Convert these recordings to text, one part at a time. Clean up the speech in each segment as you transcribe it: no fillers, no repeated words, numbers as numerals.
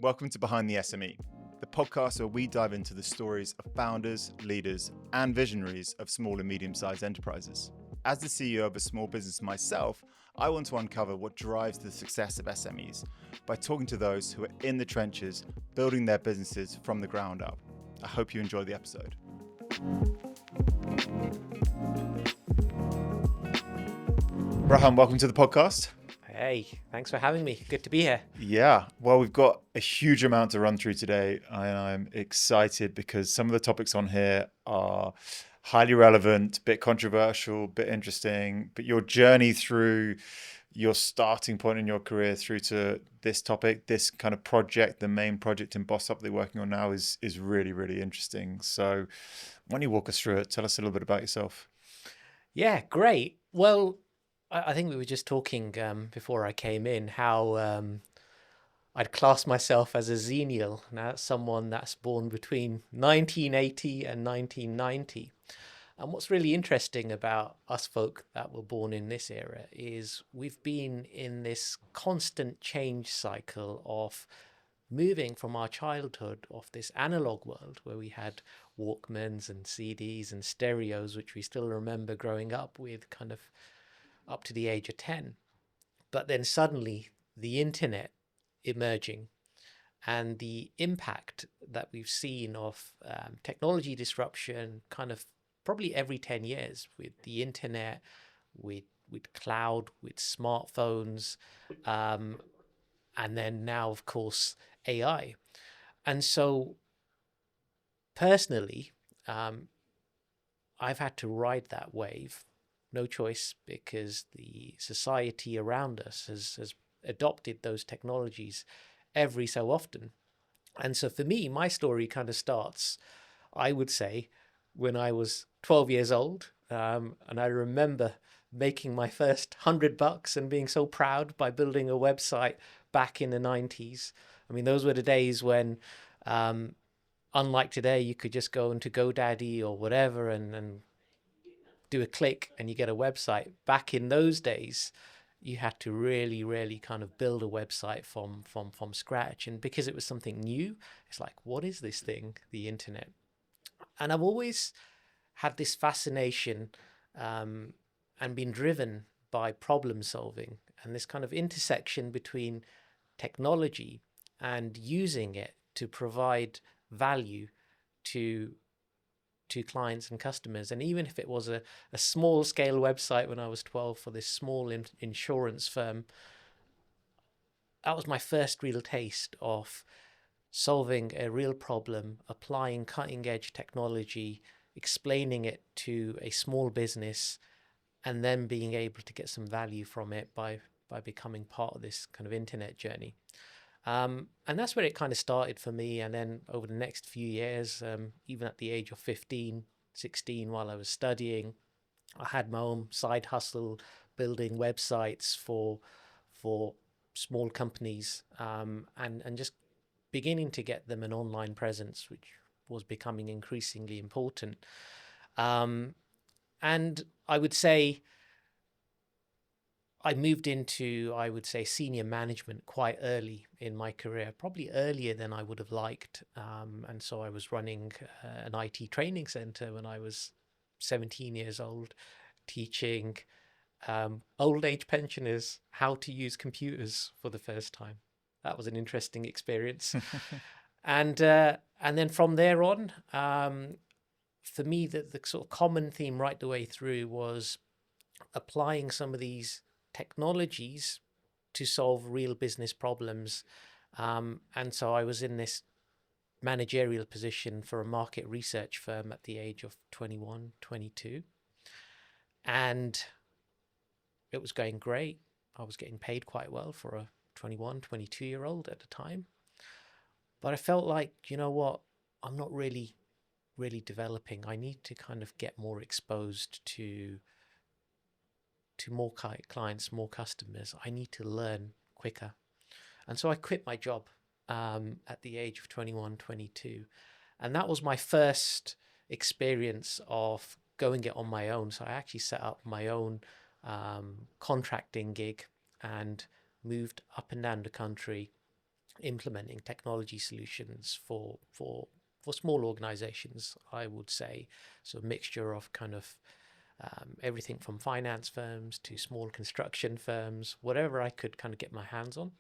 Welcome to Behind the SME, the podcast where we dive into the stories of founders, leaders, and visionaries of small and medium-sized enterprises. As the CEO of a small business myself, I want to uncover what drives the success of SMEs by talking to those who are in the trenches, building their businesses from the ground up. I hope you enjoy the episode. Rahan, welcome to the podcast. Hey, thanks for having me. Good to be here. Yeah, well, we've got a huge amount to run through today, and I'm excited because some of the topics on here are highly relevant, a bit controversial, a bit interesting, but your journey through your starting point in your career through to this topic, this kind of project, the main project in BossUp they're working on now is really, really interesting. So why don't you walk us through it? Tell us a little bit about yourself. Yeah, great. Well, I think we were just talking before I came in how I'd class myself as a Xennial. Now, that's someone that's born between 1980 and 1990. And what's really interesting about us folk that were born in this era is we've been in this constant change cycle of moving from our childhood of this analog world where we had Walkmans and CDs and stereos, which we still remember growing up with kind of up to the age of 10. But then suddenly the internet emerging and the impact that we've seen of technology disruption kind of probably every 10 years with the internet, with cloud, with smartphones, and then now, of course, AI. And so personally, I've had to ride that wave. No choice, because the society around us has adopted those technologies every so often. And so for me, my story kind of starts, I would say, when I was 12 years old. And I remember making my first $100 and being so proud by building a website back in the 90s. I mean, those were the days when, unlike today, you could just go into GoDaddy or whatever and do a click and you get a website. Back in those days, you had to really kind of build a website from scratch. And because it was something new, it's like, what is this thing, the internet? And I've always had this fascination and been driven by problem solving and this kind of intersection between technology and using it to provide value to clients and customers. And even if it was a small scale website when I was 12 for this small insurance firm, that was my first real taste of solving a real problem, applying cutting edge technology, explaining it to a small business, and then being able to get some value from it by becoming part of this kind of internet journey. And that's where it kind of started for me. And then over the next few years, even at the age of 15, 16, while I was studying, I had my own side hustle building websites for small companies and just beginning to get them an online presence, which was becoming increasingly important. And I would say I moved into, I would say, senior management quite early in my career, probably earlier than I would have liked. And so I was running an IT training center when I was 17 years old, teaching old age pensioners how to use computers for the first time. That was an interesting experience. And then from there on, for me, the sort of common theme right the way through was applying some of these technologies to solve real business problems. And so I was in this managerial position for a market research firm at the age of 21, 22. And it was going great. I was getting paid quite well for a 21, 22-year-old at the time. But I felt like, you know what, I'm not really developing. I need to kind of get more exposed to more clients, more customers. I need to learn quicker. And so I quit my job at the age of 21, 22. And that was my first experience of going it on my own. So I actually set up my own contracting gig and moved up and down the country implementing technology solutions for small organizations, I would say. So a mixture of kind of everything from finance firms to small construction firms, whatever I could kind of get my hands on.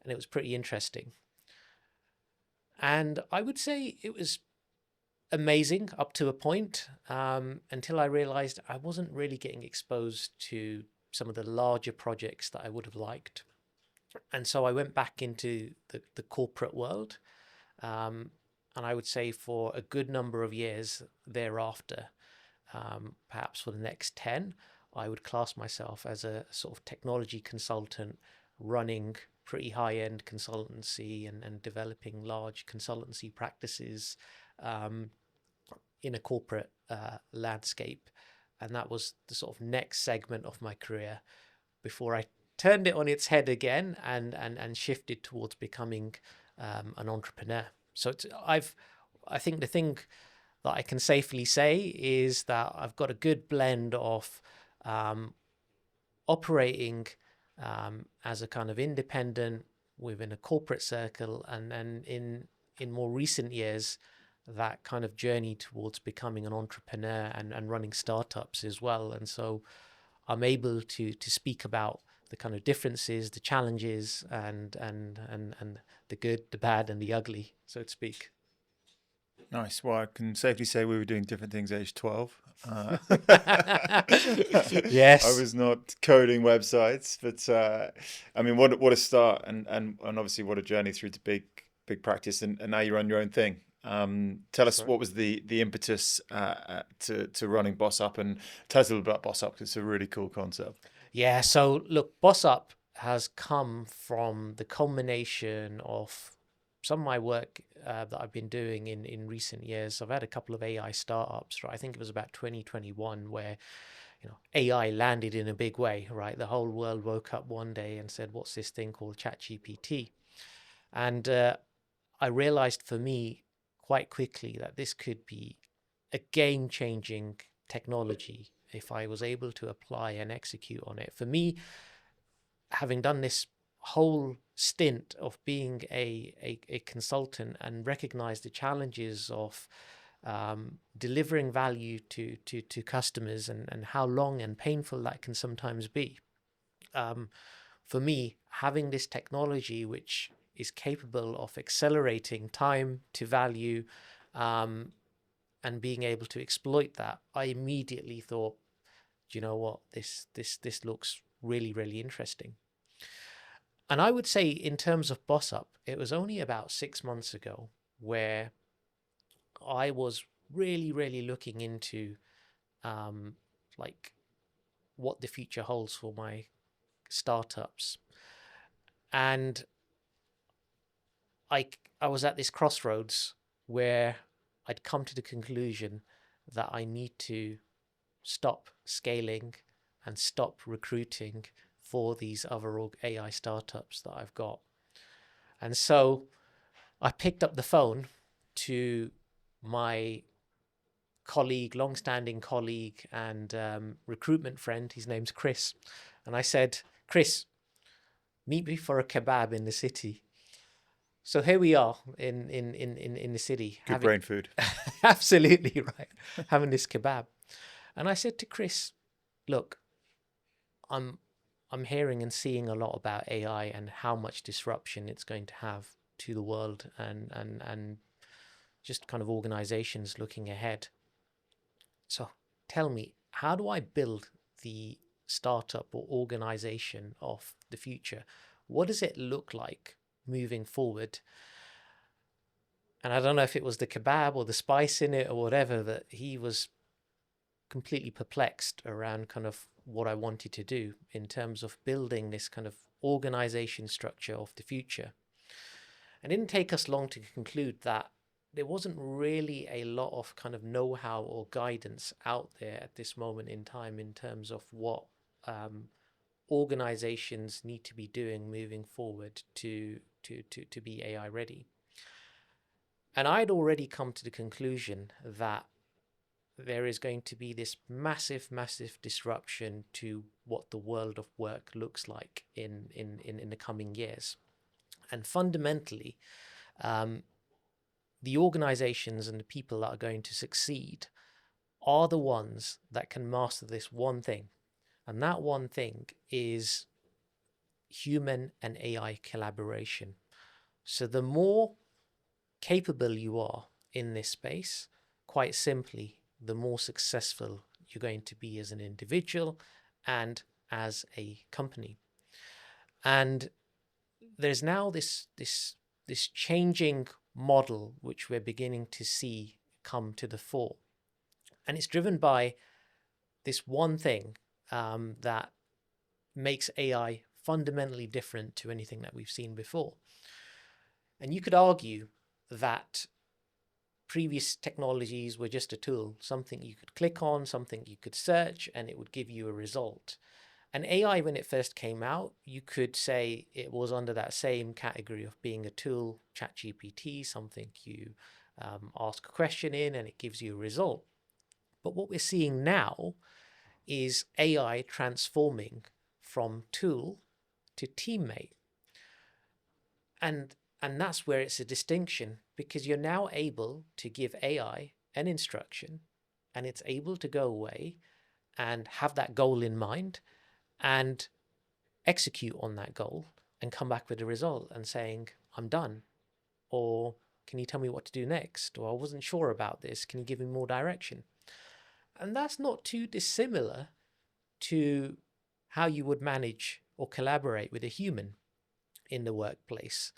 And it was pretty interesting. And I would say it was amazing up to a point, until I realized I wasn't really getting exposed to some of the larger projects that I would have liked. And so I went back into the corporate world. And I would say for a good number of years thereafter, perhaps for the next 10, I would class myself as a sort of technology consultant running pretty high-end consultancy and developing large consultancy practices in a corporate landscape. And that was the sort of next segment of my career before I turned it on its head again and shifted towards becoming an entrepreneur. So I think the thing that I can safely say is that I've got a good blend of operating as a kind of independent within a corporate circle, and then in more recent years, that kind of journey towards becoming an entrepreneur and running startups as well. And so I'm able to speak about the kind of differences, the challenges, and the good, the bad, and the ugly, so to speak. Nice. Well, I can safely say we were doing different things age 12. I Yes. was not coding websites, but I mean, what a start, and obviously what a journey through to big practice, and now you run your own thing. Tell us, Right. what was the impetus to running BossUp, and tell us a little about BossUp, because it's a really cool concept. Yeah. So look, BossUp has come from the combination of some of my work that I've been doing in recent years. I've had a couple of AI startups, right? I think it was about 2021 where AI landed in a big way, right? The whole world woke up one day and said, "What's this thing called ChatGPT?" And I realized for me quite quickly that this could be a game-changing technology if I was able to apply and execute on it. For me, having done this whole stint of being a consultant and recognize the challenges of delivering value to customers, and how long and painful that can sometimes be. For me, having this technology which is capable of accelerating time to value, and being able to exploit that, I immediately thought, do you know what, this looks really, really interesting. And I would say, in terms of BossUp, it was only about 6 months ago where I was really, really looking into like what the future holds for my startups. And I was at this crossroads where I'd come to the conclusion that I need to stop scaling and stop recruiting for these other AI startups that I've got. And so I picked up the phone to my colleague, long-standing colleague and recruitment friend. His name's Chris. And I said, "Chris, meet me for a kebab in the city." So here we are in the city, Good having brain food. absolutely right, having this kebab. And I said to Chris, "Look, I'm hearing and seeing a lot about AI and how much disruption it's going to have to the world, and just kind of organizations looking ahead. So tell me, how do I build the startup or organization of the future? What does it look like moving forward?" And I don't know if it was the kebab or the spice in it or whatever, that he was completely perplexed around kind of what I wanted to do in terms of building this kind of organization structure of the future. And it didn't take us long to conclude that there wasn't really a lot of kind of know-how or guidance out there at this moment in time in terms of what organizations need to be doing moving forward to be AI ready. And I'd already come to the conclusion that there is going to be this massive, massive disruption to what the world of work looks like in the coming years. And fundamentally, the organizations and the people that are going to succeed are the ones that can master this one thing. And that one thing is human and AI collaboration. So the more capable you are in this space, quite simply, the more successful you're going to be as an individual and as a company. And there's now this changing model which we're beginning to see come to the fore. And it's driven by this one thing that makes AI fundamentally different to anything that we've seen before. And you could argue that previous technologies were just a tool, something you could click on, something you could search, and it would give you a result. And AI, when it first came out, you could say it was under that same category of being a tool, ChatGPT, something you ask a question in and it gives you a result. But what we're seeing now is AI transforming from tool to teammate. And that's where it's a distinction, because you're now able to give AI an instruction and it's able to go away and have that goal in mind and execute on that goal and come back with a result and saying, I'm done. Or can you tell me what to do next? Or I wasn't sure about this. Can you give me more direction? And that's not too dissimilar to how you would manage or collaborate with a human in the workplace.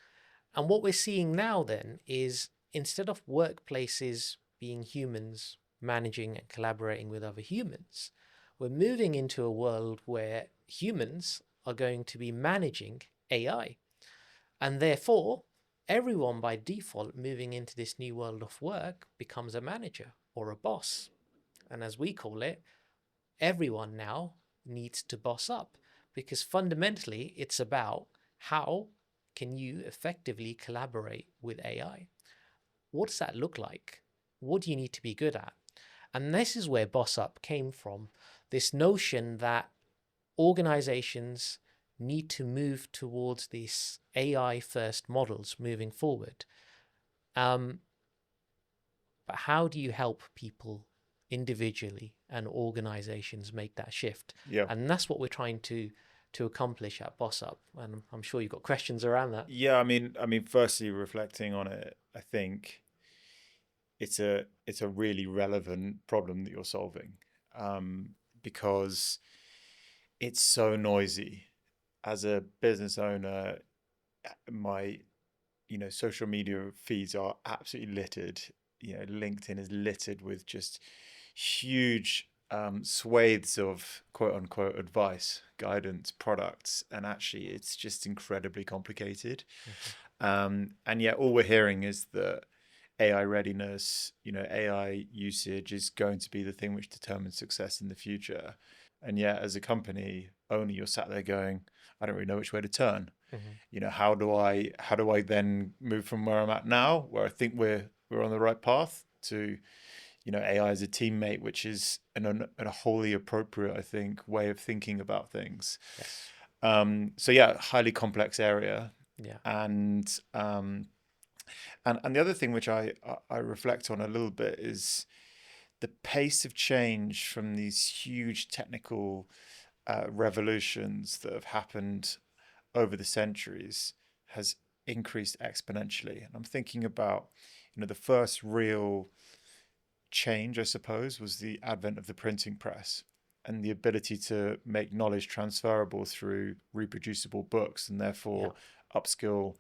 And what we're seeing now then is, instead of workplaces being humans managing and collaborating with other humans, we're moving into a world where humans are going to be managing AI. And therefore, everyone by default moving into this new world of work becomes a manager or a boss. And as we call it, everyone now needs to boss up, because fundamentally it's about how can you effectively collaborate with AI? What does that look like? What do you need to be good at? And this is where BossUp came from, this notion that organizations need to move towards these AI first models moving forward. But how do you help people individually and organizations make that shift? Yeah. And that's what we're trying to accomplish at BossUp. And I'm sure you've got questions around that. Yeah, I mean, firstly, reflecting on it, I think it's a really relevant problem that you're solving, because it's so noisy. As a business owner, my social media feeds are absolutely littered. LinkedIn is littered with just huge swathes of quote unquote advice, guidance, products, and actually it's just incredibly complicated. And yet all we're hearing is that AI readiness, AI usage is going to be the thing which determines success in the future. And yet as a company owner, you're sat there going, I don't really know which way to turn. How do I then move from where I'm at now, where I think we're on the right path, to AI as a teammate, which is a wholly appropriate, I think, way of thinking about things. Yes. So yeah, highly complex area. Yeah. And the other thing which I reflect on a little bit is the pace of change from these huge technical revolutions that have happened over the centuries has increased exponentially. And I'm thinking about, the first real change, I suppose, was the advent of the printing press and the ability to make knowledge transferable through reproducible books, and therefore upskill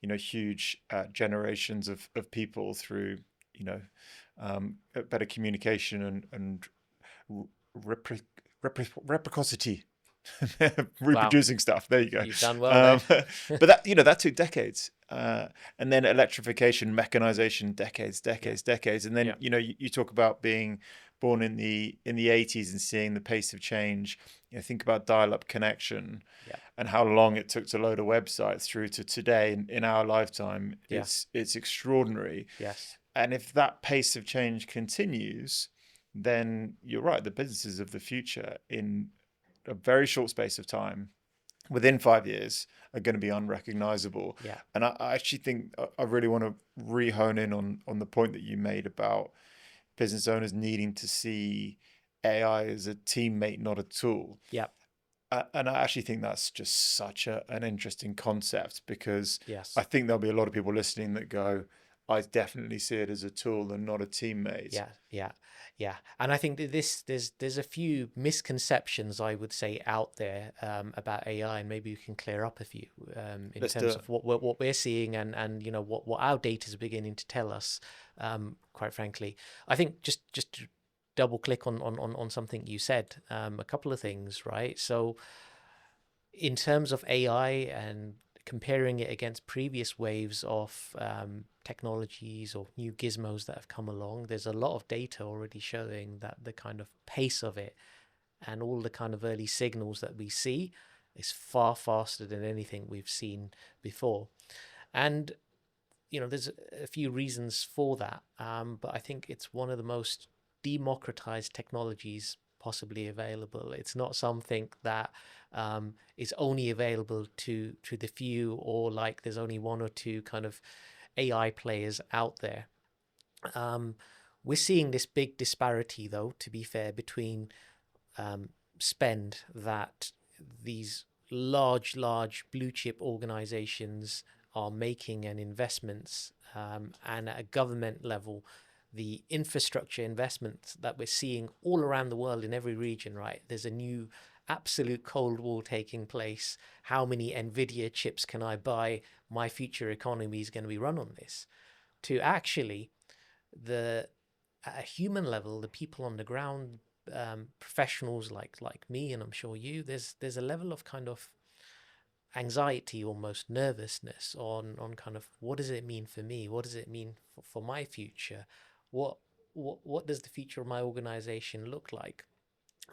huge generations of people through better communication and reciprocity. Reproducing stuff. There you go. You've done well there. But that took decades, and then electrification, mechanization, decades, and then you talk about being born in the 80s and seeing the pace of change. Think about dial-up connection and how long it took to load a website through to today in our lifetime. It's extraordinary. Yes. And if that pace of change continues, then you're right, the businesses of the future in a very short space of time within 5 years are going to be unrecognizable. Yeah. And I actually think I really want to re-hone in on the point that you made about business owners needing to see AI as a teammate, not a tool. Yeah. And I actually think that's just such an interesting concept, because I Yes. think there'll be a lot of people listening that go, I definitely see it as a tool and not a teammate. Yeah, yeah, yeah. And I think that there's a few misconceptions, I would say, out there about AI, and maybe you can clear up a few in Let's do terms it. of what we're seeing, and what our data is beginning to tell us. Quite frankly, I think just to double click on something you said, a couple of things, right? So in terms of AI and comparing it against previous waves of technologies or new gizmos that have come along, there's a lot of data already showing that the kind of pace of it and all the kind of early signals that we see is far faster than anything we've seen before. And, there's a few reasons for that, but I think it's one of the most democratized technologies possibly available. It's not something that is only available to the few, or like there's only one or two kind of AI players out there. Um, we're seeing this big disparity, though, to be fair, between spend that these large blue chip organizations are making and investments, and at a government level, the infrastructure investments that we're seeing all around the world in every region, right? There's a new absolute Cold War taking place. How many NVIDIA chips can I buy? My future economy is going to be run on this. To actually, the at a human level, the people on the ground, professionals like me, and I'm sure you, there's a level of kind of anxiety, almost nervousness on kind of, what does it mean for me? What does it mean for my future? What what does the future of my organization look like?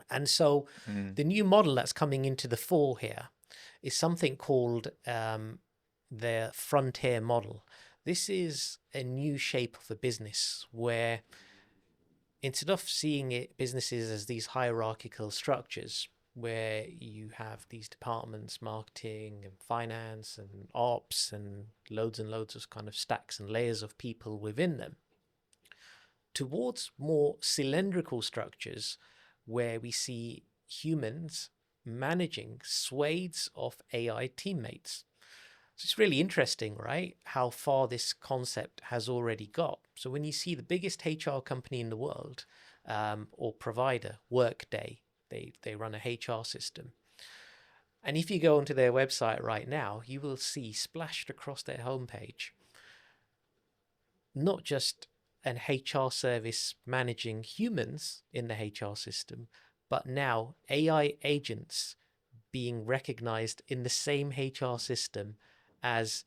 And so Mm. the new model that's coming into the fore here is something called the frontier model. This is a new shape of a business where, instead of seeing it businesses as these hierarchical structures where you have these departments, marketing and finance and ops, and loads of kind of stacks and layers of people within them, towards more cylindrical structures where we see humans managing swathes of AI teammates. So it's really interesting, right? How far this concept has already got. So when you see the biggest HR company in the world, or provider, Workday, they run a HR system. And if you go onto their website right now, you will see splashed across their homepage not just an HR service managing humans in the HR system, but now AI agents being recognized in the same HR system as,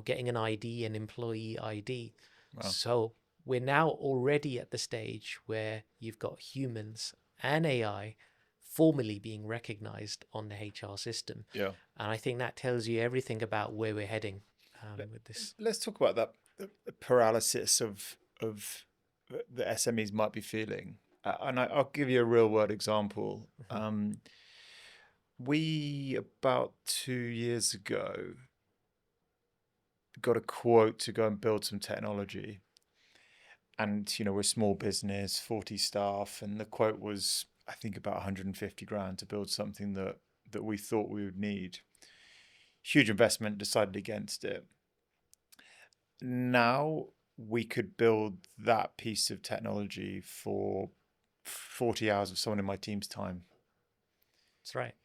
getting an ID, an employee ID. Wow. So we're now already at the stage where you've got humans and AI formally being recognized on the HR system. Yeah. And I think that tells you everything about where we're heading with this. Let's talk about that, the paralysis of the SMEs might be feeling. And I'll give you a real world example. Mhm. We, about 2 years ago, got a quote to go and build some technology. And, we're a small business, 40 staff. And the quote was, I think, about 150 grand to build something that we thought we would need. Huge investment, decided against it. Now we could build that piece of technology for 40 hours of someone in my team's time. That's right.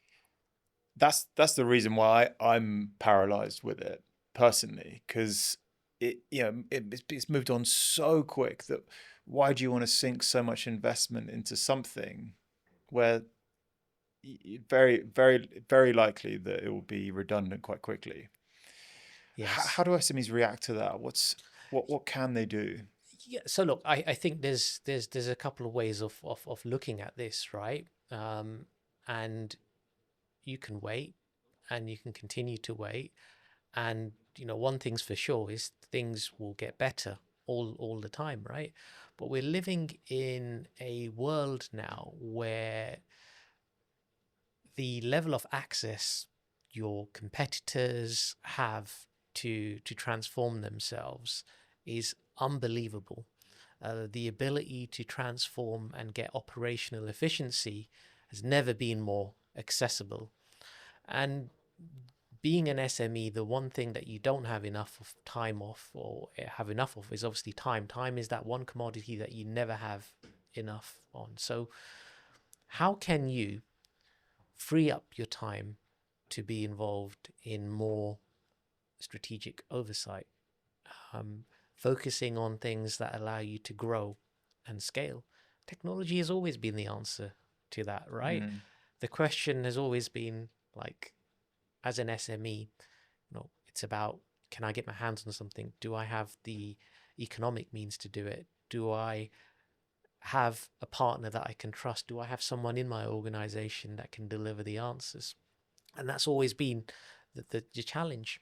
That's the reason why I'm paralyzed with it personally, because it's moved on so quick that why do you want to sink so much investment into something where very likely that it will be redundant quite quickly? How Yes. do SMEs react to that? What can they do? Yeah. So look, I think there's a couple of ways of looking at this, right? And you can wait, and you can continue to wait, and one thing's for sure is things will get better all the time, right? But we're living in a world now where the level of access your competitors have to transform themselves is unbelievable. The ability to transform and get operational efficiency has never been more accessible. And being an SME, the one thing that you don't have enough of time off, or have enough of, is obviously time. Time is that one commodity that you never have enough on. So how can you free up your time to be involved in more strategic oversight, focusing on things that allow you to grow and scale? Technology has always been the answer to that, right? The question has always been, like, as an SME, it's about, can I get my hands on something? Do I have the economic means to do it? Do I have a partner that I can trust? Do I have someone in my organization that can deliver the answers? And that's always been the challenge.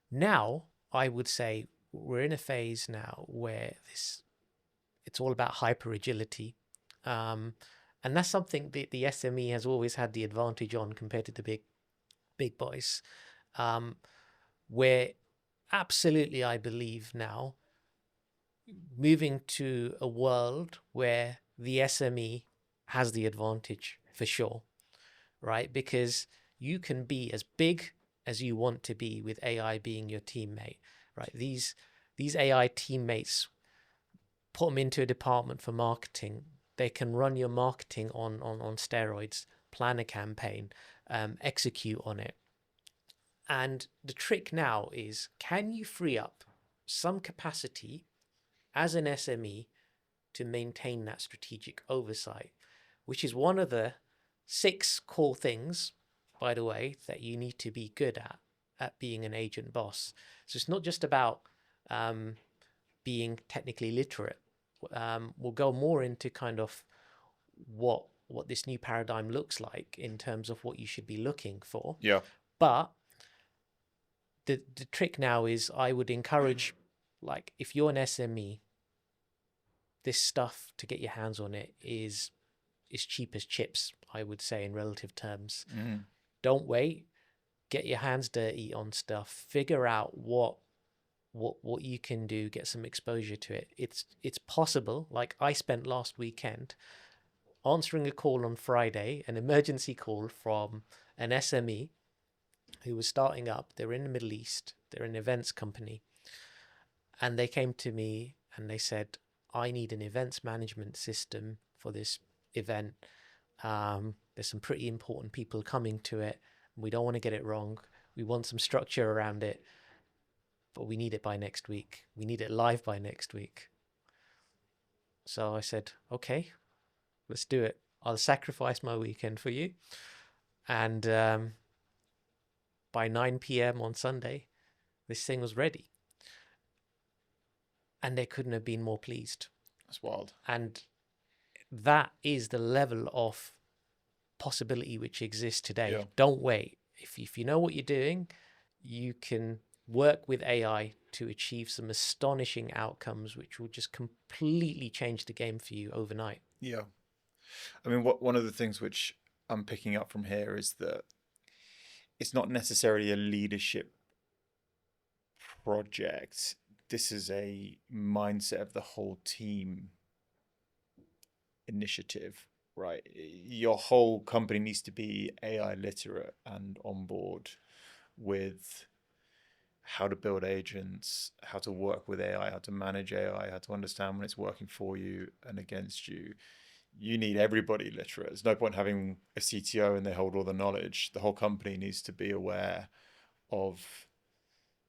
Now, I would say we're in a phase now where it's all about hyper agility. And that's something the SME has always had the advantage on compared to the big boys, where absolutely I believe now moving to a world where the SME has the advantage for sure, right? Because you can be as big as you want to be with AI being your teammate, right? These AI teammates, put them into a department for marketing, they can run your marketing on steroids, plan a campaign, execute on it. And the trick now is, can you free up some capacity as an SME to maintain that strategic oversight, which is one of the 6 core things, by the way, that you need to be good at being an agent boss. So it's not just about being technically literate. We'll go more into kind of what this new paradigm looks like in terms of what you should be looking for. Yeah. But the trick now is, I would encourage, like, if you're an SME, this stuff, to get your hands on it, is cheap as chips, I would say, in relative terms. Don't wait. Get your hands dirty on stuff. Figure out what you can do. Get some exposure to it. It's possible. Like, I spent last weekend answering a call on Friday, an emergency call from an SME who was starting up. They're in the Middle East. They're an events company. And they came to me and they said, I need an events management system for this event. There's some pretty important people coming to it. We don't want to get it wrong. We want some structure around it, but we need it by next week. We need it live by next week. So I said, okay, let's do it. I'll sacrifice my weekend for you. And by 9 p.m. on Sunday, this thing was ready. And they couldn't have been more pleased. That's wild. And that is the level of possibility which exists today. Yeah. Don't wait. If you know what you're doing, you can work with AI to achieve some astonishing outcomes which will just completely change the game for you overnight. Yeah. I mean, one of the things which I'm picking up from here is that it's not necessarily a leadership project. This is a mindset of the whole team initiative, right? Your whole company needs to be AI literate and on board with how to build agents, how to work with AI, how to manage AI, how to understand when it's working for you and against you. You need everybody literate. There's no point having a CTO and they hold all the knowledge. The whole company needs to be aware of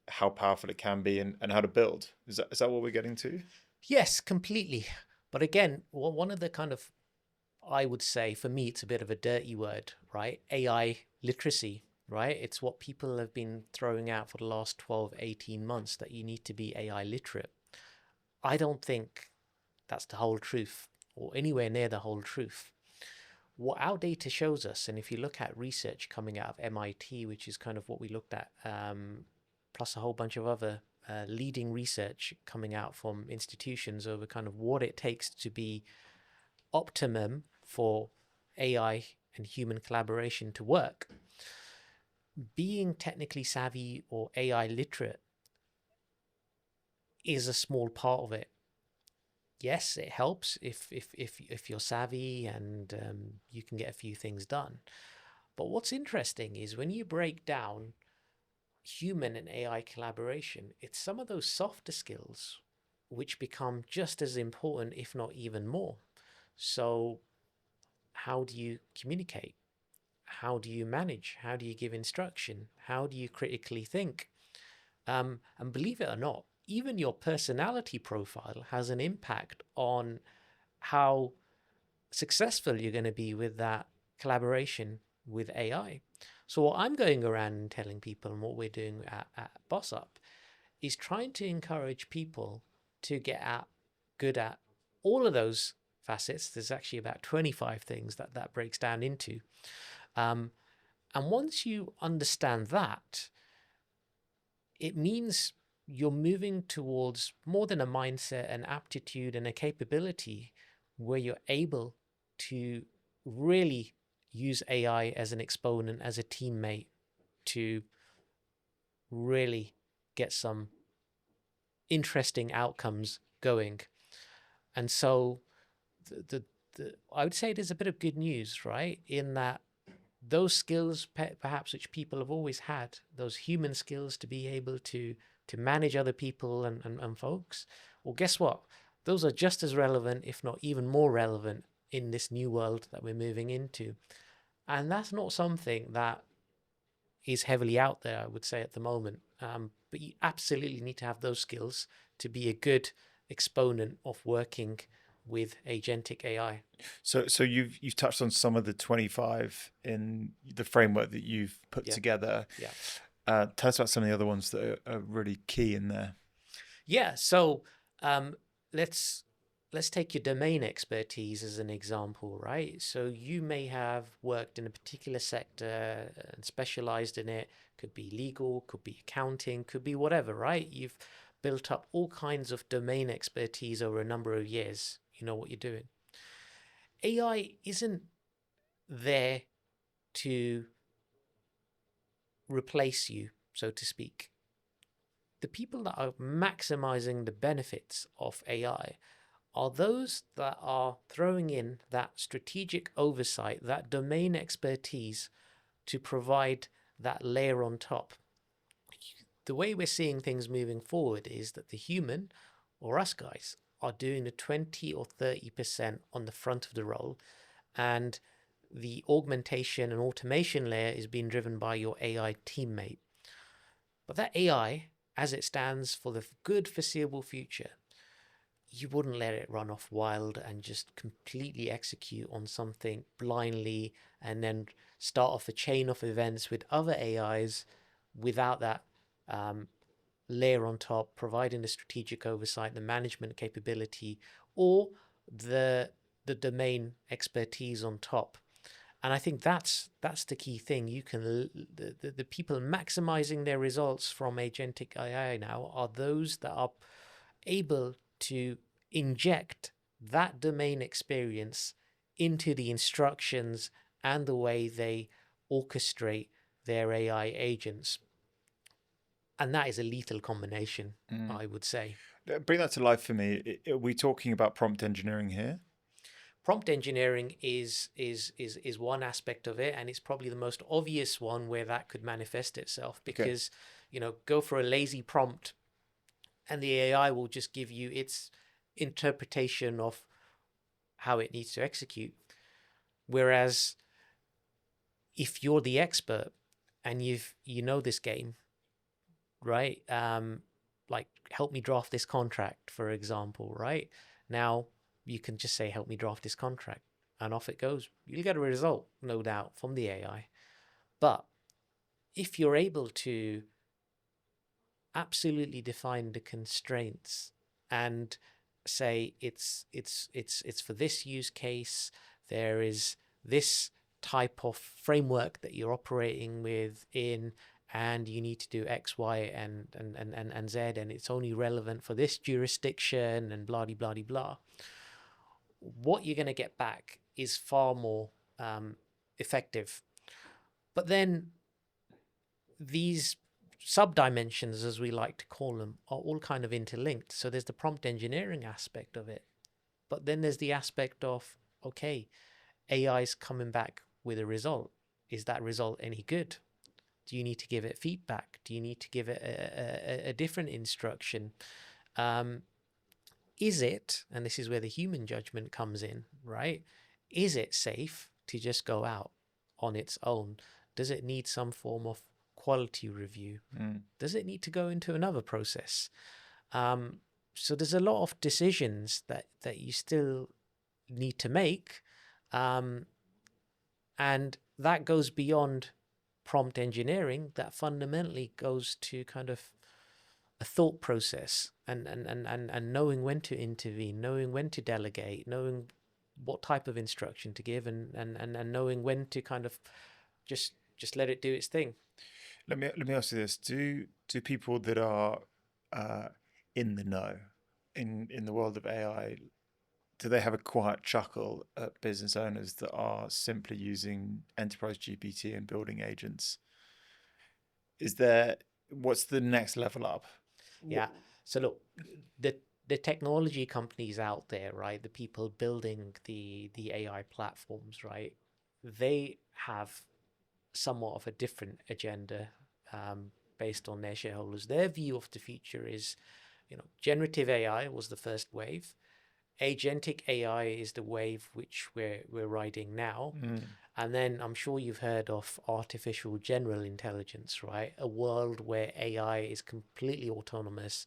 how powerful it can be and how to build. Is that what we're getting to? Yes, completely. But again, one of the kind of, I would say, for me, it's a bit of a dirty word, right? AI literacy, right? It's what people have been throwing out for the last 12, 18 months, that you need to be AI literate. I don't think that's the whole truth, or anywhere near the whole truth. What our data shows us, and if you look at research coming out of MIT, which is kind of what we looked at, plus a whole bunch of other leading research coming out from institutions over kind of what it takes to be optimum for AI and human collaboration to work. being technically savvy or AI literate is a small part of it. Yes, it helps if you're savvy and you can get a few things done. But what's interesting is when you break down human and AI collaboration, it's some of those softer skills which become just as important, if not even more. So, how do you communicate? How do you manage? How do you give instruction? How do you critically think? And believe it or not, even your personality profile has an impact on how successful you're going to be with that collaboration with AI. So, what I'm going around and telling people, and what we're doing at BossUp, is trying to encourage people to get good at all of those facets. There's actually about 25 things that breaks down into. And once you understand that, it means you're moving towards more than a mindset, an aptitude, and a capability where you're able to really use AI as an exponent, as a teammate, to really get some interesting outcomes going. And so the I would say there's a bit of good news, right? In that those skills perhaps which people have always had, those human skills to be able to manage other people and folks, well, guess what? Those are just as relevant, if not even more relevant, in this new world that we're moving into. And that's not something that is heavily out there, I would say, at the moment. But you absolutely need to have those skills to be a good exponent of working with agentic AI. So you've touched on some of the 25 in the framework that you've put Yeah. together. Yeah. Tell us about some of the other ones that are really key in there. Yeah. So let's take your domain expertise as an example, right? So you may have worked in a particular sector and specialized in it. Could be legal, could be accounting, could be whatever, right? You've built up all kinds of domain expertise over a number of years. You know what you're doing. AI isn't there to replace you, so to speak. The people that are maximizing the benefits of AI are those that are throwing in that strategic oversight, that domain expertise to provide that layer on top. The way we're seeing things moving forward is that the human, or us guys, are doing the 20 or 30% on the front of the roll, and the augmentation and automation layer is being driven by your AI teammate. But that AI, as it stands for the good foreseeable future, you wouldn't let it run off wild and just completely execute on something blindly and then start off a chain of events with other AIs without that layer on top, providing the strategic oversight, the management capability, or the domain expertise on top. And I think that's the key thing. You can the people maximizing their results from agentic AI now are those that are able to inject that domain experience into the instructions and the way they orchestrate their AI agents. And that is a lethal combination, I would say. Bring that to life for me. Are we talking about prompt engineering here? Prompt engineering is one aspect of it, and it's probably the most obvious one where that could manifest itself, because go for a lazy prompt and the AI will just give you its interpretation of how it needs to execute. Whereas if you're the expert and you know this game, right? Like, help me draft this contract, for example, right? Now you can just say, help me draft this contract, and off it goes. You'll get a result, no doubt, from the AI. But if you're able to absolutely define the constraints and say it's for this use case, there is this type of framework that you're operating within, and you need to do X, Y, and Z, and it's only relevant for this jurisdiction, and blah, blah, blah, blah. What you're going to get back is far more effective. But then these sub-dimensions, as we like to call them, are all kind of interlinked. So there's the prompt engineering aspect of it, but then there's the aspect of, okay, AI is coming back with a result. Is that result any good? Do you need to give it feedback? Do you need to give it a different instruction? Is it, and this is where the human judgment comes in, right? Is it safe to just go out on its own? Does it need some form of quality review? Does it need to go into another process? So there's a lot of decisions that you still need to make. And that goes beyond prompt engineering. That fundamentally goes to kind of a thought process and knowing when to intervene, knowing when to delegate, knowing what type of instruction to give, and knowing when to kind of just let it do its thing. Let me ask you this: Do people that are in the know in the world of AI, do they have a quiet chuckle at business owners that are simply using enterprise GPT and building agents? What's the next level up? Yeah. So look, the technology companies out there, right? The people building the AI platforms, right? They have somewhat of a different agenda based on their shareholders. Their view of the future is, generative AI was the first wave. Agentic AI is the wave which we're riding now. And then I'm sure you've heard of artificial general intelligence, right? A world where AI is completely autonomous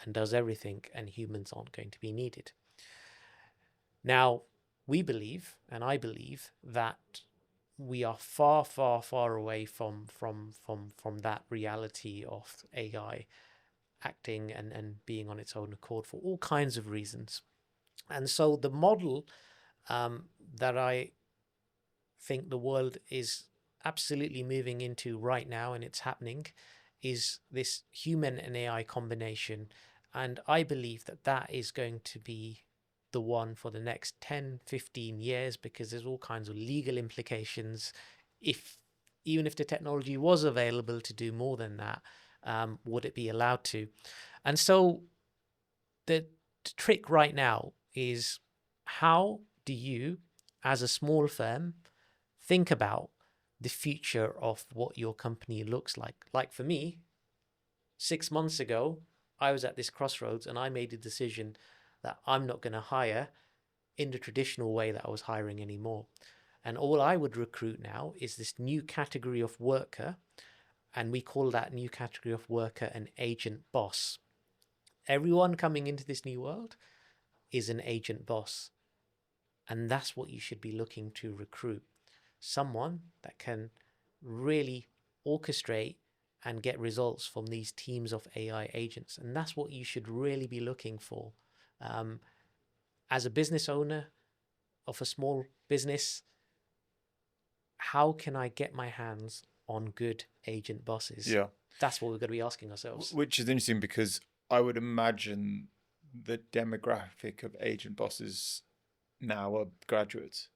and does everything, and humans aren't going to be needed. Now, we believe, and I believe, that we are far, far, far away from that reality of AI acting and being on its own accord for all kinds of reasons. And so the model that I think the world is absolutely moving into right now, and it's happening, is this human and AI combination. And I believe that that is going to be the one for the next 10, 15 years, because there's all kinds of legal implications. Even if the technology was available to do more than that, would it be allowed to? And so the trick right now is, how do you, as a small firm, think about the future of what your company looks like? Like for me, 6 months ago, I was at this crossroads and I made a decision that I'm not going to hire in the traditional way that I was hiring anymore. And all I would recruit now is this new category of worker. And we call that new category of worker an agent boss. Everyone coming into this new world is an agent boss. And that's what you should be looking to recruit. Someone that can really orchestrate and get results from these teams of AI agents. And that's what you should really be looking for. As a business owner of a small business, how can I get my hands on good agent bosses? Yeah. That's what we're going to be asking ourselves. Which is interesting, because I would imagine the demographic of agent bosses now are graduates.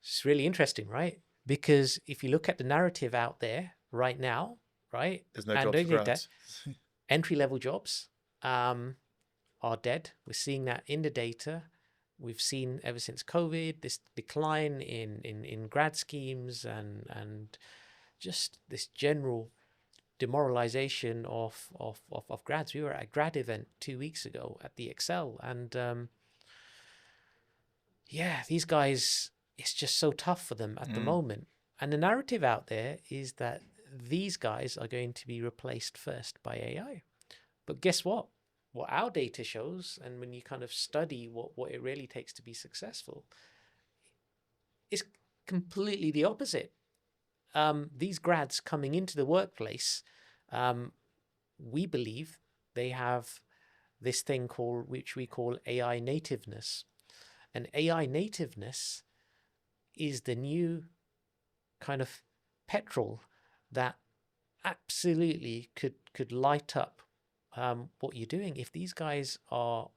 It's really interesting, right? Because if you look at the narrative out there right now, right? There's no jobs for grads. Entry-level jobs are dead. We're seeing that in the data. We've seen ever since COVID this decline in grad schemes and just this general demoralization of grads. We were at a grad event 2 weeks ago at the Excel, and these guys, it's just so tough for them at the moment. And the narrative out there is that these guys are going to be replaced first by AI. But guess what? What our data shows, and when you kind of study what it really takes to be successful, is completely the opposite. These grads coming into the workplace, we believe they have this thing which we call AI nativeness. And AI nativeness is the new kind of petrol that absolutely could light up what you're doing. If these guys are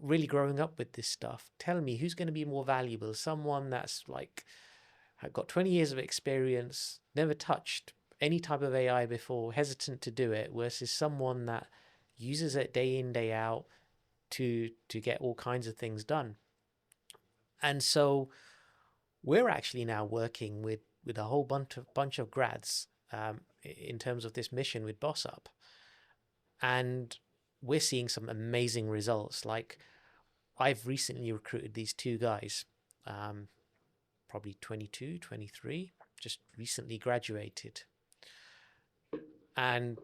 really growing up with this stuff, tell me who's going to be more valuable? Someone that's like I've got 20 years of experience, never touched any type of AI before, hesitant to do it, versus someone that uses it day in, day out to get all kinds of things done. And so we're actually now working with a whole bunch of grads in terms of this mission with BossUp, and we're seeing some amazing results. Like, I've recently recruited these two guys, probably 22, 23, just recently graduated. And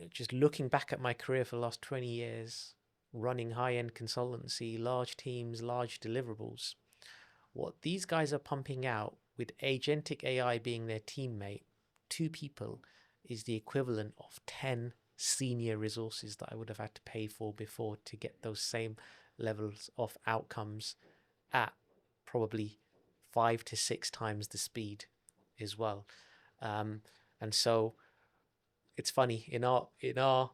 just looking back at my career for the last 20 years, running high-end consultancy, large teams, large deliverables, what these guys are pumping out with agentic AI being their teammate, 2 people, is the equivalent of 10 senior resources that I would have had to pay for before to get those same levels of outcomes at probably 5 to 6 times the speed as well. And so it's funny, in our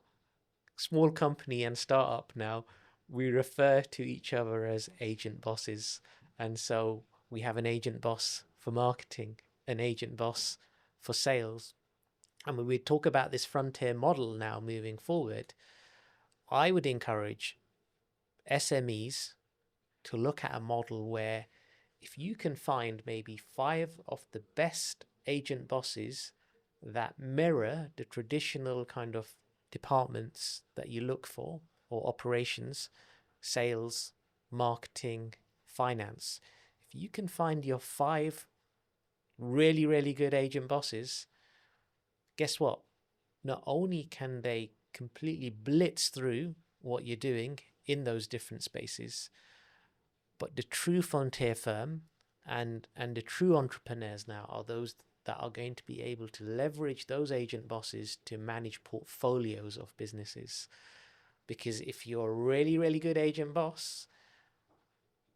small company and startup now, we refer to each other as agent bosses. And so we have an agent boss for marketing, an agent boss for sales. And when we talk about this frontier model now moving forward, I would encourage SMEs to look at a model where if you can find maybe 5 of the best agent bosses that mirror the traditional kind of departments that you look for, or operations, sales, marketing, finance, if you can find your 5 really, really good agent bosses, guess what? Not only can they completely blitz through what you're doing in those different spaces, but the true frontier firm and the true entrepreneurs now are those that are going to be able to leverage those agent bosses to manage portfolios of businesses. Because if you're a really, really good agent boss,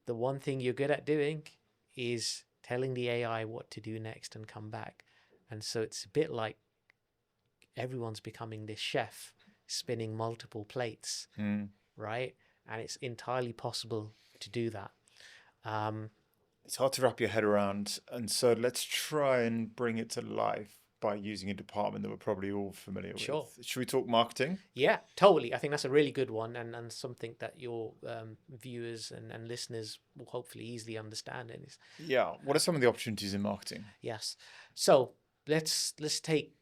the one thing you're good at doing is telling the AI what to do next and come back. And so it's a bit like everyone's becoming this chef spinning multiple plates, right? And it's entirely possible to do that. It's hard to wrap your head around, and so let's try and bring it to life by using a department that we're probably all familiar Sure. with. Should we talk marketing? Yeah, totally. I think that's a really good one, and something that your viewers and listeners will hopefully easily understand. And Yeah. What are some of the opportunities in marketing? yes, so let's take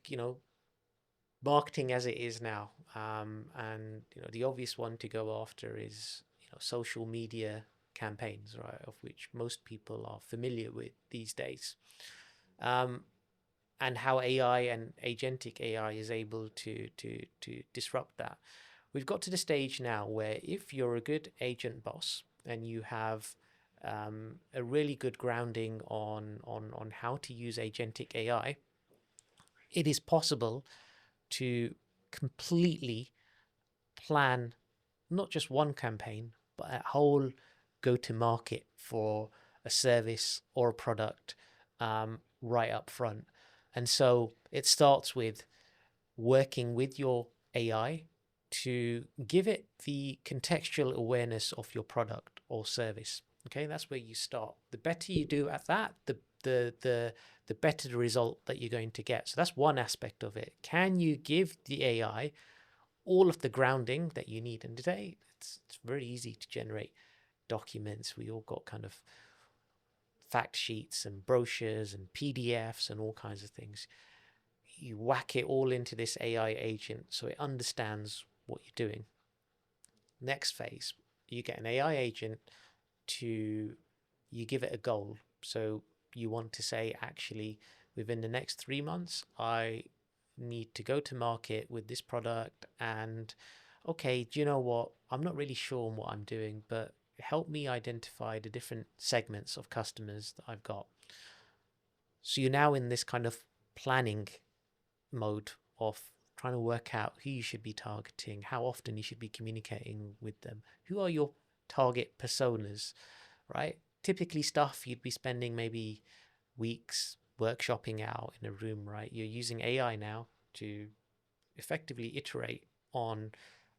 marketing as it is now, and the obvious one to go after is social media campaigns, right, of which most people are familiar with these days, and how AI and agentic AI is able to disrupt that. We've got to the stage now where if you're a good agent boss and you have a really good grounding on how to use agentic AI, it is possible to completely plan not just one campaign, but a whole go-to-market for a service or a product right up front. And so it starts with working with your AI to give it the contextual awareness of your product or service. Okay, that's where you start. The better you do at that, the better the result that you're going to get. So that's one aspect of it. Can you give the AI all of the grounding that you need? And today it's very easy to generate documents. We all got kind of fact sheets and brochures and PDFs and all kinds of things. You whack it all into this AI agent so it understands what you're doing. Next phase, you get an AI agent you give it a goal. So you want to say, actually, within the next 3 months, I need to go to market with this product. And okay, do you know what? I'm not really sure on what I'm doing, but help me identify the different segments of customers that I've got. So you're now in this kind of planning mode of trying to work out who you should be targeting, how often you should be communicating with them, who are your target personas, right? Typically stuff you'd be spending maybe weeks workshopping out in a room, right? You're using AI now to effectively iterate on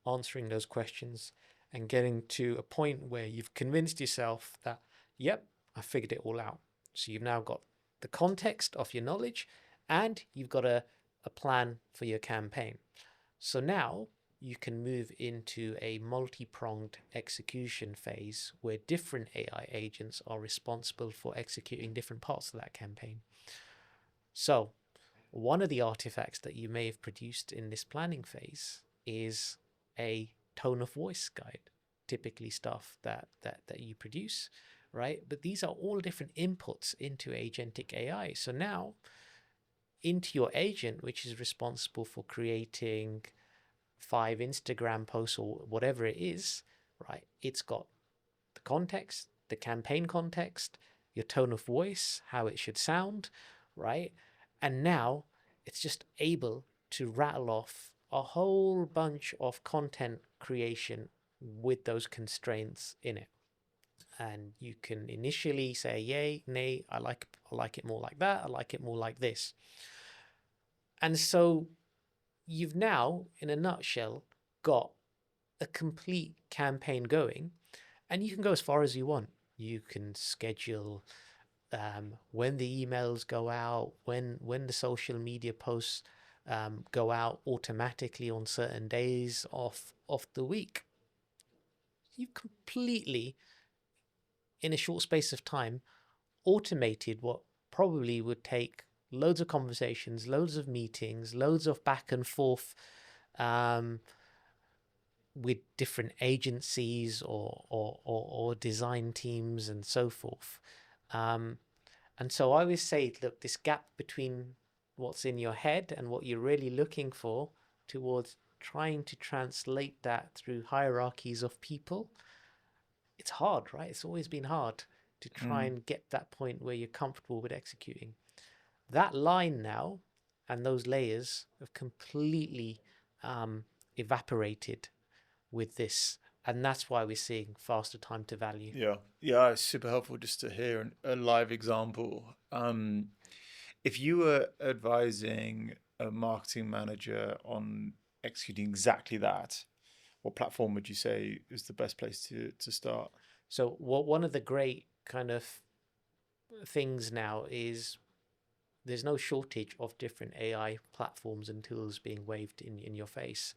answering those questions and getting to a point where you've convinced yourself that, yep, I figured it all out. So you've now got the context of your knowledge, and you've got a plan for your campaign. So now you can move into a multi-pronged execution phase where different AI agents are responsible for executing different parts of that campaign. So one of the artifacts that you may have produced in this planning phase is a tone of voice guide, typically stuff that you produce, right? But these are all different inputs into agentic AI. So now into your agent, which is responsible for creating 5 Instagram posts or whatever it is, right? It's got the context, the campaign context, your tone of voice, how it should sound, right? And now it's just able to rattle off a whole bunch of content creation with those constraints in it. And you can initially say, yay, nay, I like it more like that, I like it more like this. And so you've now, in a nutshell, got a complete campaign going, and you can go as far as you want. You can schedule when the emails go out, when the social media posts go out automatically on certain days of the week. You've completely, in a short space of time, automated what probably would take loads of conversations, loads of meetings, loads of back and forth with different agencies or design teams and so forth. And so I always say, look, this gap between what's in your head and what you're really looking for towards trying to translate that through hierarchies of people, it's hard, right? It's always been hard to try and get that point where you're comfortable with executing. That line now and those layers have completely evaporated with this. And that's why we're seeing faster time to value. Yeah, it's super helpful just to hear a live example. If you were advising a marketing manager on executing exactly that, what platform would you say is the best place to start? So one of the great kind of things now is there's no shortage of different AI platforms and tools being waved in your face.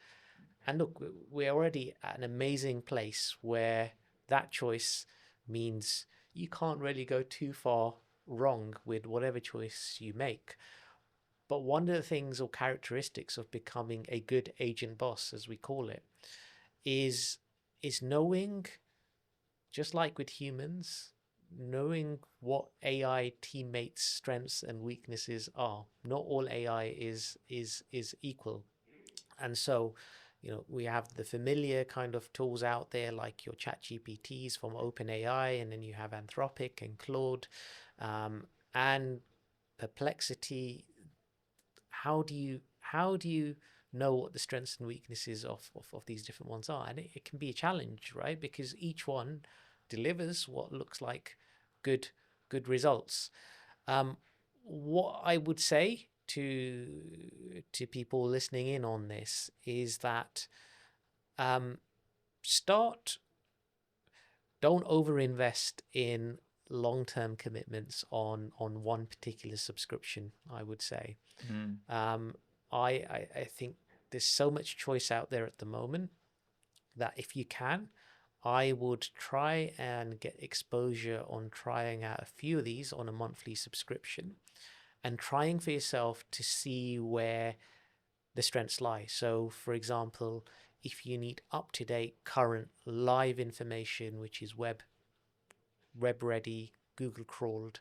And look, we're already at an amazing place where that choice means you can't really go too far wrong with whatever choice you make. But one of the things or characteristics of becoming a good agent boss, as we call it, is knowing, just like with humans, knowing what AI teammates' strengths and weaknesses are. Not all AI is equal. And so, we have the familiar kind of tools out there like your chat GPTs from OpenAI, and then you have Anthropic and Claude, and Perplexity. How do you know what the strengths and weaknesses of these different ones are? And it can be a challenge, right? Because each one delivers what looks like good results. What I would say to people listening in on this is that don't overinvest in long-term commitments on one particular subscription, I would say. I think there's so much choice out there at the moment that if you can, I would try and get exposure on trying out a few of these on a monthly subscription and trying for yourself to see where the strengths lie. So, for example, if you need up-to-date, current, live information, which is web ready, Google crawled,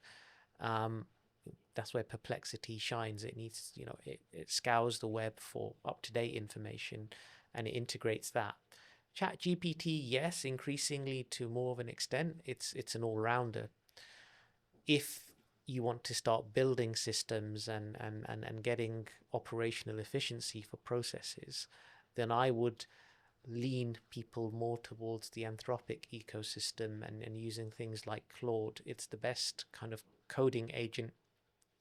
that's where Perplexity shines. It needs, it scours the web for up-to-date information and it integrates that. Chat GPT, yes, increasingly to more of an extent, it's an all-rounder. If you want to start building systems and getting operational efficiency for processes, then I would lean people more towards the Anthropic ecosystem and using things like Claude. It's the best kind of coding agent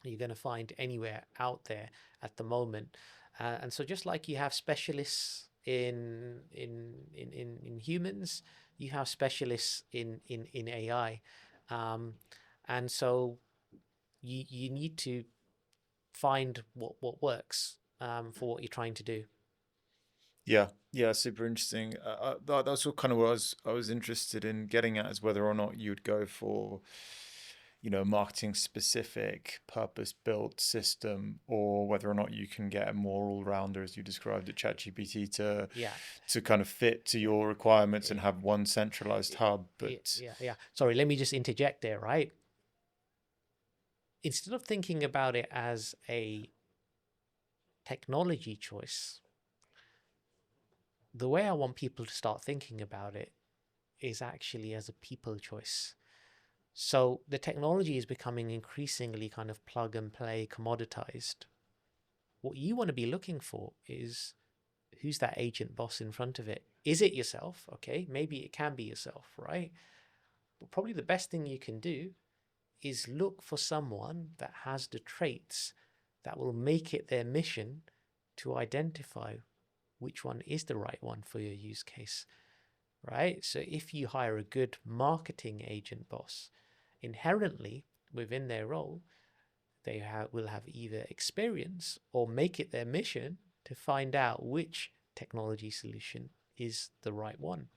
you're going to find anywhere out there at the moment. And so just like you have specialists in humans, you have specialists in AI. And so you need to find what works for what you're trying to do. Yeah, super interesting. That's what kind of what I was interested in getting at, is whether or not you'd go for, marketing specific, purpose built system, or whether or not you can get a more all rounder, as you described it, ChatGPT, Yeah. to kind of fit to your requirements and have one centralized hub. But Yeah. Sorry, let me just interject there, right? Instead of thinking about it as a technology choice, the way I want people to start thinking about it is actually as a people choice. So the technology is becoming increasingly kind of plug and play, commoditized. What you want to be looking for is, who's that agent boss in front of it? Is it yourself? Okay, maybe it can be yourself, right? But probably the best thing you can do is look for someone that has the traits that will make it their mission to identify which one is the right one for your use case, right? So if you hire a good marketing agent boss, inherently within their role, they will have either experience or make it their mission to find out which technology solution is the right one.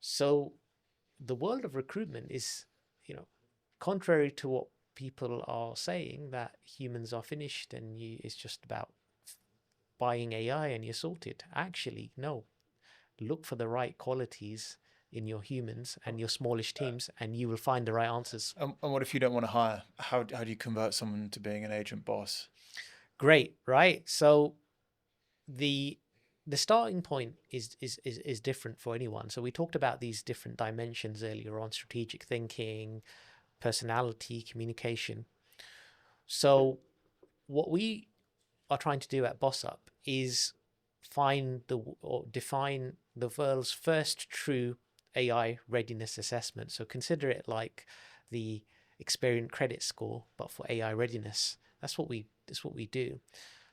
So the world of recruitment is, contrary to what people are saying, that humans are finished and it's just about buying AI and you're sorted. Actually, no. Look for the right qualities in your humans and your smallish teams, and you will find the right answers. And what if you don't want to hire? How do you convert someone to being an agent boss? Great, right? So the starting point is different for anyone. So we talked about these different dimensions earlier on: strategic thinking, personality, communication. So what we are trying to do at BossUp is define the world's first true AI readiness assessment. So consider it like the Experian credit score, but for AI readiness. That's what we do.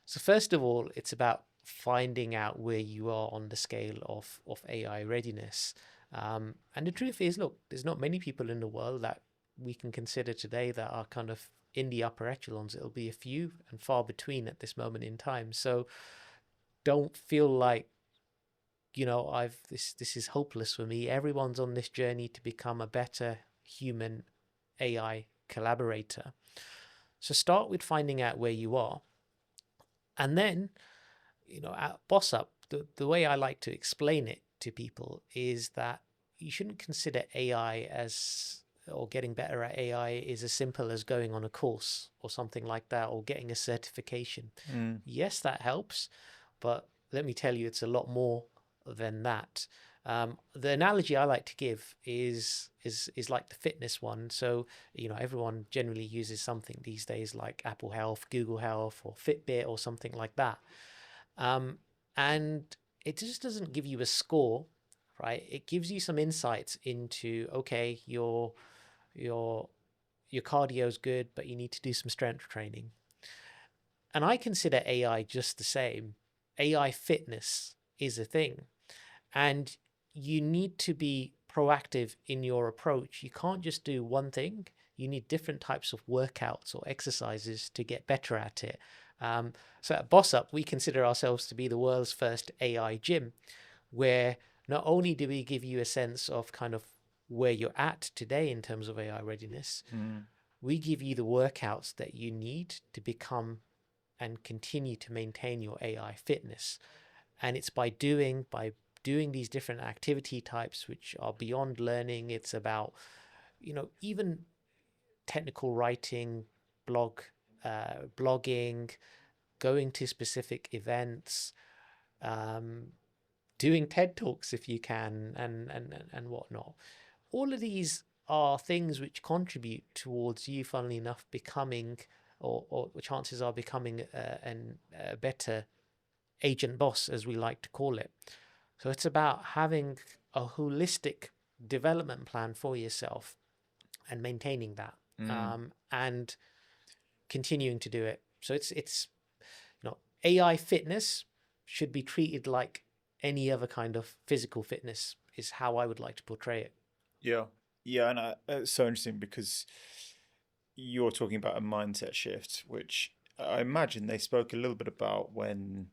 So first of all, it's about finding out where you are on the scale of AI readiness. And the truth is, look, there's not many people in the world that we can consider today that are kind of in the upper echelons. It'll be a few and far between at this moment in time. So don't feel like, this is hopeless for me. Everyone's on this journey to become a better human AI collaborator. So start with finding out where you are. And then, at BossUp, the way I like to explain it to people is that you shouldn't consider AI or getting better at AI is as simple as going on a course or something like that, or getting a certification. Yes, that helps, but let me tell you, it's a lot more than that. The analogy I like to give is like the fitness one. So, everyone generally uses something these days like Apple Health, Google Health, or Fitbit or something like that. And it just doesn't give you a score, right? It gives you some insights into, okay, your cardio's good, but you need to do some strength training. And I consider AI just the same. AI fitness is a thing. And you need to be proactive in your approach. You can't just do one thing. You need different types of workouts or exercises to get better at it. So at BossUp, we consider ourselves to be the world's first AI gym, where not only do we give you a sense of kind of where you're at today in terms of AI readiness, we give you the workouts that you need to become and continue to maintain your AI fitness. And it's by doing these different activity types, which are beyond learning. It's about, even technical writing, blogging, going to specific events, doing TED Talks if you can, and whatnot. All of these are things which contribute towards you, funnily enough, becoming, or chances are becoming a better agent boss, as we like to call it. So it's about having a holistic development plan for yourself and maintaining that, and continuing to do it. So it's AI fitness should be treated like any other kind of physical fitness, is how I would like to portray it. Yeah, and it's so interesting because you're talking about a mindset shift, which I imagine they spoke a little bit about when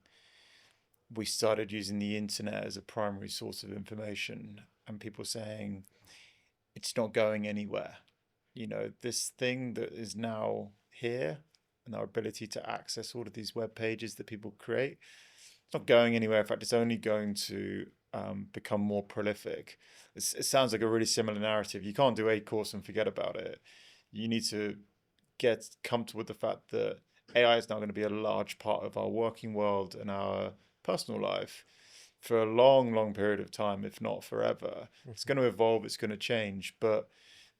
we started using the internet as a primary source of information, and people saying it's not going anywhere. This thing that is now here and our ability to access all of these web pages that people create, it's not going anywhere. In fact, it's only going to become more prolific. It sounds like a really similar narrative. You can't do a course and forget about it. You need to get comfortable with the fact that AI is now going to be a large part of our working world and our personal life for a long, long period of time, if not forever. It's going to evolve, it's going to change, but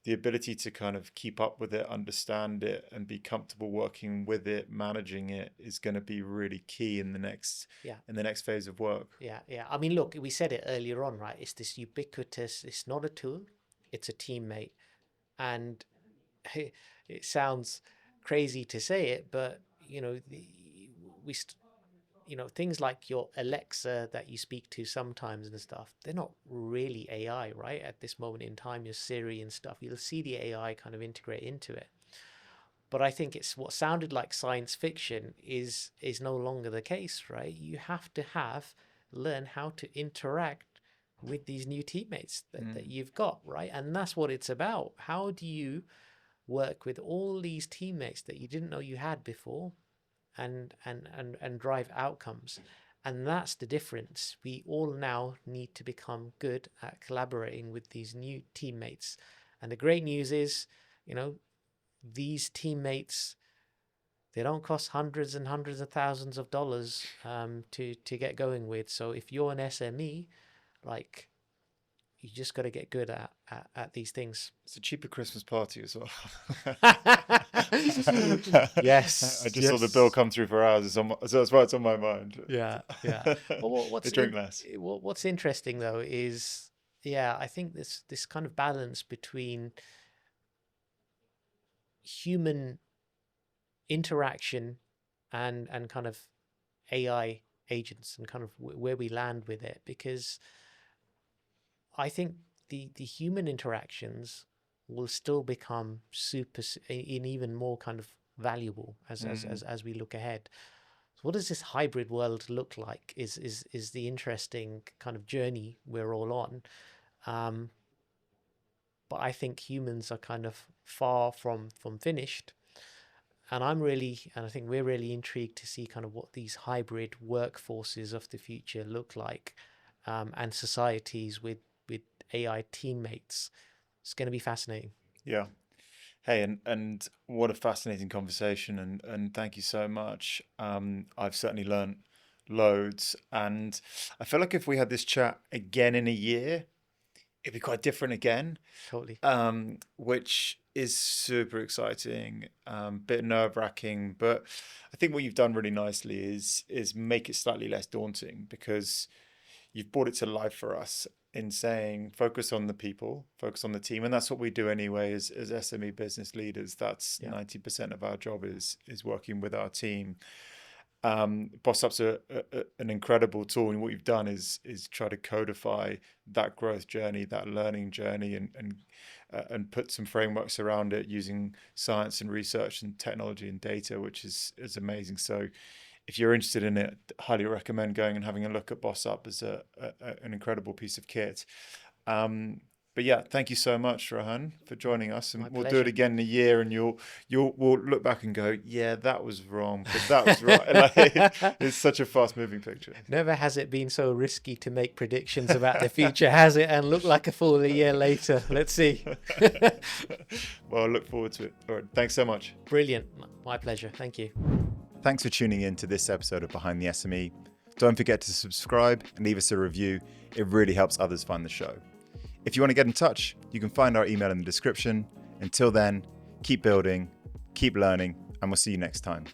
the ability to kind of keep up with it, understand it, and be comfortable working with it, managing it, is going to be really key in the next phase of work. Yeah. I mean, look, we said it earlier on, right? It's this ubiquitous. It's not a tool; it's a teammate, and it sounds crazy to say it, but things like your Alexa that you speak to sometimes and stuff, they're not really AI, right? At this moment in time, your Siri and stuff, you'll see the AI kind of integrate into it. But I think it's what sounded like science fiction is no longer the case, right? You have to learn how to interact with these new teammates that you've got, right? And that's what it's about. How do you work with all these teammates that you didn't know you had before and drive outcomes? And that's the difference. We all now need to become good at collaborating with these new teammates. And the great news is, these teammates, they don't cost hundreds and hundreds of thousands of dollars to get going with. So if you're an SME, like, you just got to get good at these things. It's a cheaper Christmas party as well. Yes. I just saw the bill come through for ours. So that's why it's on my mind. Yeah. Well, they drink less. What's interesting though is, I think this kind of balance between human interaction and kind of AI agents and kind of where we land with it, because I think the human interactions will still become even more kind of valuable as we look ahead. So what does this hybrid world look like is the interesting kind of journey we're all on. But I think humans are kind of far from finished. And I think we're really intrigued to see kind of what these hybrid workforces of the future look like, and societies with AI teammates. It's going to be fascinating. Yeah. Hey, and what a fascinating conversation, and thank you so much. I've certainly learned loads, and I feel like if we had this chat again in a year, it'd be quite different again. Totally. Which is super exciting, bit nerve-wracking, but I think what you've done really nicely is make it slightly less daunting, because you've brought it to life for us in saying focus on the people, focus on the team, and that's what we do anyway as SME business leaders. That's 90% of our job is working with our team. BossUp's an incredible tool, and what you've done is try to codify that growth journey, that learning journey, and put some frameworks around it using science and research and technology and data, which is amazing. So if you're interested in it, highly recommend going and having a look at BossUp as an incredible piece of kit. But yeah, thank you so much, Rahan, for joining us, and we'll do it again in a year, and we'll look back and go, yeah, that was wrong, but that was right. It's such a fast-moving picture. Never has it been so risky to make predictions about the future, has it? And look like a fool a year later. Let's see. Well, I look forward to it. All right, thanks so much. Brilliant. My pleasure. Thank you. Thanks for tuning in to this episode of Behind the SME. Don't forget to subscribe and leave us a review. It really helps others find the show. If you want to get in touch, you can find our email in the description. Until then, keep building, keep learning, and we'll see you next time.